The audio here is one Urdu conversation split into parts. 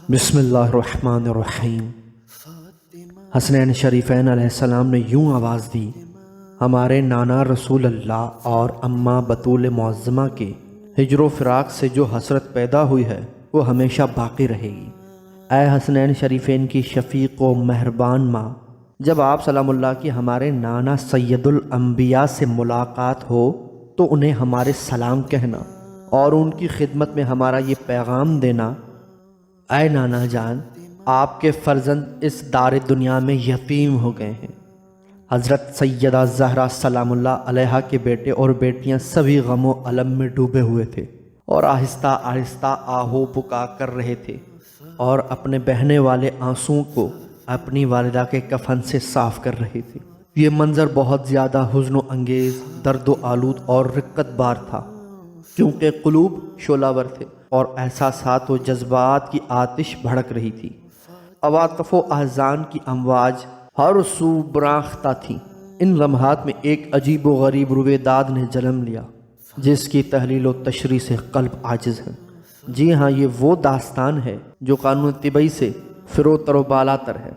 بسم اللہ الرحمن الرحیم۔ حسنین شریفین علیہ السلام نے یوں آواز دی، ہمارے نانا رسول اللہ اور اماں بطول معظمہ کے ہجر و فراق سے جو حسرت پیدا ہوئی ہے وہ ہمیشہ باقی رہے گی۔ اے حسنین شریفین کی شفیق و مہربان ماں، جب آپ سلام اللہ کی ہمارے نانا سید الانبیاء سے ملاقات ہو تو انہیں ہمارے سلام کہنا اور ان کی خدمت میں ہمارا یہ پیغام دینا، اے نانا جان، آپ کے فرزند اس دار دنیا میں یتیم ہو گئے ہیں۔ حضرت سیدہ زہرا سلام اللہ علیہا کے بیٹے اور بیٹیاں سبھی غم و الم میں ڈوبے ہوئے تھے اور آہستہ آہستہ آہو پکا کر رہے تھے اور اپنے بہنے والے آنسوؤں کو اپنی والدہ کے کفن سے صاف کر رہے تھے۔ یہ منظر بہت زیادہ حزن و انگیز، درد و آلود اور رقت بار تھا، کیونکہ قلوب شعلہ ور تھے اور احساسات و جذبات کی آتش بھڑک رہی تھی۔ عواطف و احزان کی امواج ہر سو براختہ تھیں۔ ان لمحات میں ایک عجیب و غریب رویداد نے جنم لیا جس کی تحلیل و تشریح سے قلب عاجز ہے۔ جی ہاں، یہ وہ داستان ہے جو قانون طبعی سے فروتر و بالا تر ہے،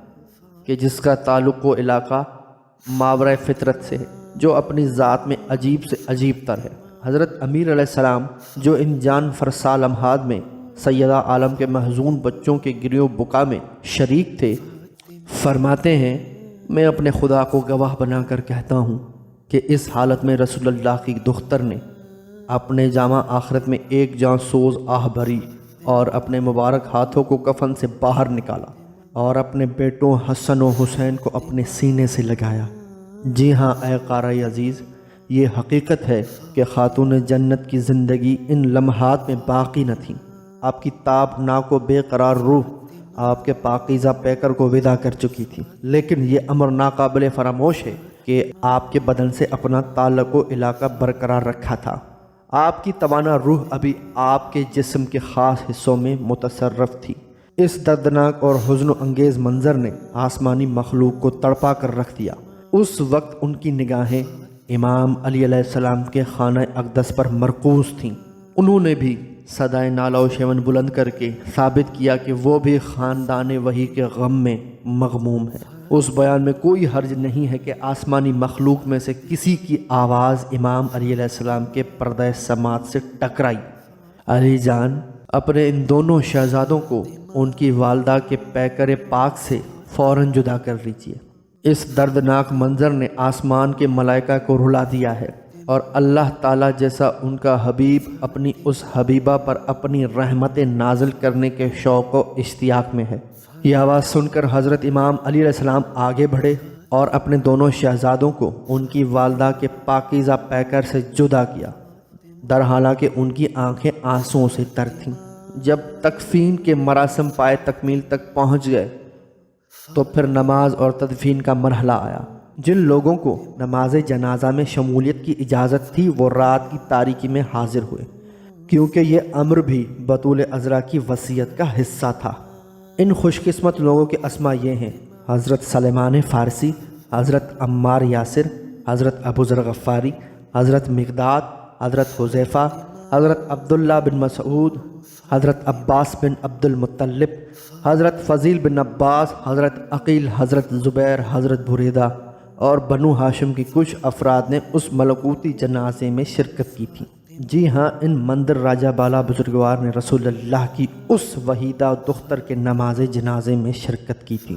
کہ جس کا تعلق و علاقہ ماورائے فطرت سے ہے، جو اپنی ذات میں عجیب سے عجیب تر ہے۔ حضرت امیر علیہ السلام جو ان جان فرسا لمحات میں سیدہ عالم کے محزون بچوں کے گریوں بکا میں شریک تھے، فرماتے ہیں، میں اپنے خدا کو گواہ بنا کر کہتا ہوں کہ اس حالت میں رسول اللہ کی دختر نے اپنے جامع آخرت میں ایک جاں سوز آہ بھری اور اپنے مبارک ہاتھوں کو کفن سے باہر نکالا اور اپنے بیٹوں حسن و حسین کو اپنے سینے سے لگایا۔ جی ہاں اے قارئ عزیز، یہ حقیقت ہے کہ خاتون جنت کی زندگی ان لمحات میں باقی نہ تھی۔ آپ کی تابناک و بے قرار روح آپ کے پاکیزہ پیکر کو ودا کر چکی تھی، لیکن یہ امر ناقابل فراموش ہے کہ آپ کے بدن سے اپنا تعلق و علاقہ برقرار رکھا تھا۔ آپ کی توانا روح ابھی آپ کے جسم کے خاص حصوں میں متصرف تھی۔ اس دردناک اور حزن و انگیز منظر نے آسمانی مخلوق کو تڑپا کر رکھ دیا۔ اس وقت ان کی نگاہیں امام علی علیہ السلام کے خانہ اقدس پر مرکوز تھیں۔ انہوں نے بھی صدائے نالہ و شیون بلند کر کے ثابت کیا کہ وہ بھی خاندان وحی کے غم میں مغموم ہے۔ اس بیان میں کوئی حرج نہیں ہے کہ آسمانی مخلوق میں سے کسی کی آواز امام علی علیہ السلام کے پردہ سماعت سے ٹکرائی، علی جان، اپنے ان دونوں شہزادوں کو ان کی والدہ کے پیکر پاک سے فوراً جدا کر لیجیے۔ اس دردناک منظر نے آسمان کے ملائکہ کو رلا دیا ہے اور اللہ تعالیٰ جیسا ان کا حبیب اپنی اس حبیبہ پر اپنی رحمت نازل کرنے کے شوق و اشتیاق میں ہے۔ یہ آواز سن کر حضرت امام علی علیہ السلام آگے بڑھے اور اپنے دونوں شہزادوں کو ان کی والدہ کے پاکیزہ پیکر سے جدا کیا، در حالانکہ ان کی آنکھیں آنسوؤں سے تر تھیں۔ جب تکفین کے مراسم پائے تکمیل تک پہنچ گئے تو پھر نماز اور تدفین کا مرحلہ آیا۔ جن لوگوں کو نماز جنازہ میں شمولیت کی اجازت تھی وہ رات کی تاریکی میں حاضر ہوئے، کیونکہ یہ امر بھی بطول عذرا کی وصیت کا حصہ تھا۔ ان خوش قسمت لوگوں کے اسما یہ ہیں: حضرت سلیمان فارسی، حضرت عمار یاسر، حضرت ابو ذر غفاری، حضرت مقداد، حضرت حذیفہ، حضرت عبداللہ بن مسعود، حضرت عباس بن عبد المطلب، حضرت فضیل بن عباس، حضرت عقیل، حضرت زبیر، حضرت بریدہ اور بنو ہاشم کی کچھ افراد نے اس ملکوتی جنازے میں شرکت کی تھی۔ جی ہاں، ان مندر راجہ بالا بزرگوار نے رسول اللہ کی اس وحیدہ دختر کے نماز جنازے میں شرکت کی تھی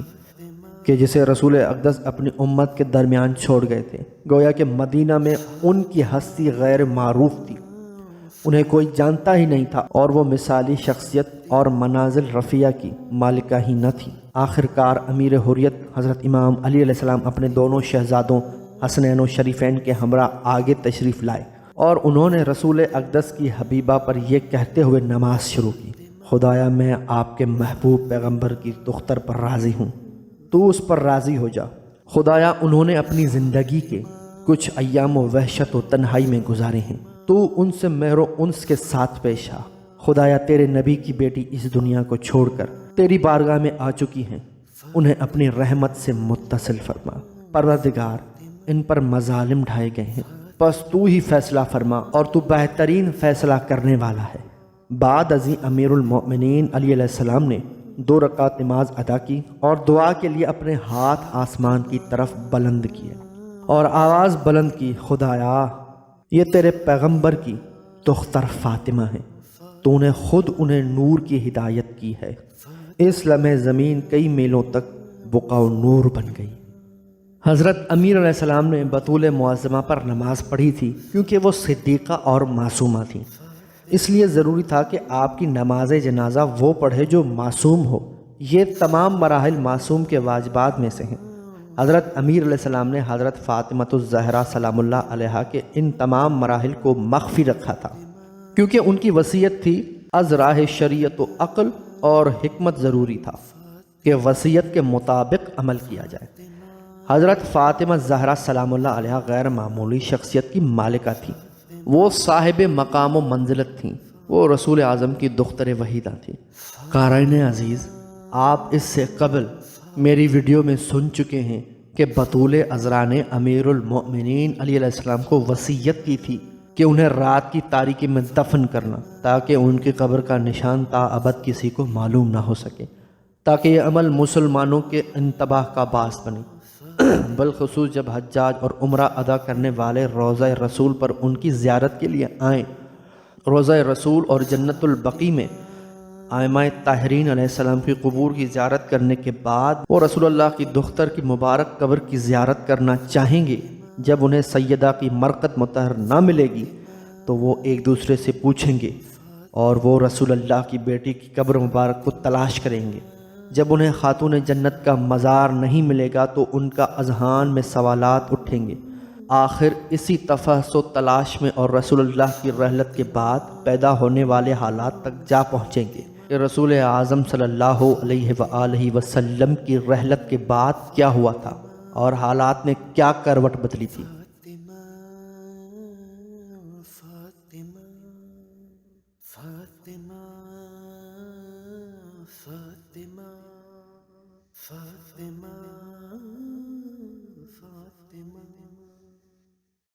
کہ جسے رسول اقدس اپنی امت کے درمیان چھوڑ گئے تھے۔ گویا کہ مدینہ میں ان کی ہستی غیر معروف تھی، انہیں کوئی جانتا ہی نہیں تھا اور وہ مثالی شخصیت اور منازل رفیع کی مالکہ ہی نہ تھی۔ آخر کار امیر حریت حضرت امام علی علیہ السلام اپنے دونوں شہزادوں حسنین و شریفین کے ہمراہ آگے تشریف لائے اور انہوں نے رسول اقدس کی حبیبہ پر یہ کہتے ہوئے نماز شروع کی: خدایا، میں آپ کے محبوب پیغمبر کی دختر پر راضی ہوں، تو اس پر راضی ہو جا۔ خدایا، انہوں نے اپنی زندگی کے کچھ ایام و وحشت و تنہائی میں گزارے ہیں، تو ان سے مہر و انس کے ساتھ پیش آ۔ خدایا، تیرے نبی کی بیٹی اس دنیا کو چھوڑ کر تیری بارگاہ میں آ چکی ہیں، انہیں اپنی رحمت سے متصل فرما۔ پروردگار، ان پر مظالم ڈھائے گئے ہیں، بس تو ہی فیصلہ فرما اور تو بہترین فیصلہ کرنے والا ہے۔ بعد ازیں امیر المؤمنین علیہ السلام نے 2 رکعت نماز ادا کی اور دعا کے لیے اپنے ہاتھ آسمان کی طرف بلند کیے اور آواز بلند کی، خدایا یہ تیرے پیغمبر کی دختر فاطمہ ہے، تو نے خود انہیں نور کی ہدایت کی ہے۔ اس لمحے زمین کئی میلوں تک بقع و نور بن گئی۔ حضرت امیر علیہ السلام نے بطول معظمہ پر نماز پڑھی تھی کیونکہ وہ صدیقہ اور معصومہ تھیں، اس لیے ضروری تھا کہ آپ کی نماز جنازہ وہ پڑھے جو معصوم ہو۔ یہ تمام مراحل معصوم کے واجبات میں سے ہیں۔ حضرت امیر علیہ السلام نے حضرت فاطمہ الزہرا سلام اللہ علیہا کے ان تمام مراحل کو مخفی رکھا تھا کیونکہ ان کی وصیت تھی از راہ شریعت و عقل اور حکمت ضروری تھا کہ وصیت کے مطابق عمل کیا جائے۔ حضرت فاطمہ الزہرا سلام اللہ علیہا غیر معمولی شخصیت کی مالکہ تھی۔ وہ صاحب مقام و منزلت تھیں، وہ رسول اعظم کی دختر وحیدہ تھیں۔ قارئین عزیز، آپ اس سے قبل میری ویڈیو میں سن چکے ہیں کہ بطول عذرا نے امیر المؤمنین علیہ السلام کو وصیت کی تھی کہ انہیں رات کی تاریکی میں دفن کرنا تاکہ ان کی قبر کا نشان تا ابد کسی کو معلوم نہ ہو سکے، تاکہ یہ عمل مسلمانوں کے انتباہ کا باعث بنے، بالخصوص جب حجاج اور عمرہ ادا کرنے والے روضہ رسول پر ان کی زیارت کے لیے آئیں۔ روضہ رسول اور جنت البقیع میں ائمہ طاہرین علیہ السلام کی قبور کی زیارت کرنے کے بعد وہ رسول اللہ کی دختر کی مبارک قبر کی زیارت کرنا چاہیں گے۔ جب انہیں سیدہ کی مرقد مطہر نہ ملے گی تو وہ ایک دوسرے سے پوچھیں گے اور وہ رسول اللہ کی بیٹی کی قبر مبارک کو تلاش کریں گے۔ جب انہیں خاتون جنت کا مزار نہیں ملے گا تو ان کا اذہان میں سوالات اٹھیں گے۔ آخر اسی تفحص و تلاش میں اور رسول اللہ کی رحلت کے بعد پیدا ہونے والے حالات تک جا پہنچیں گے کہ رسول اعظم صلی اللہ علیہ وآلہ وسلم کی رحلت کے بعد کیا ہوا تھا اور حالات میں کیا کروٹ بدلی تھی۔ فاطمہ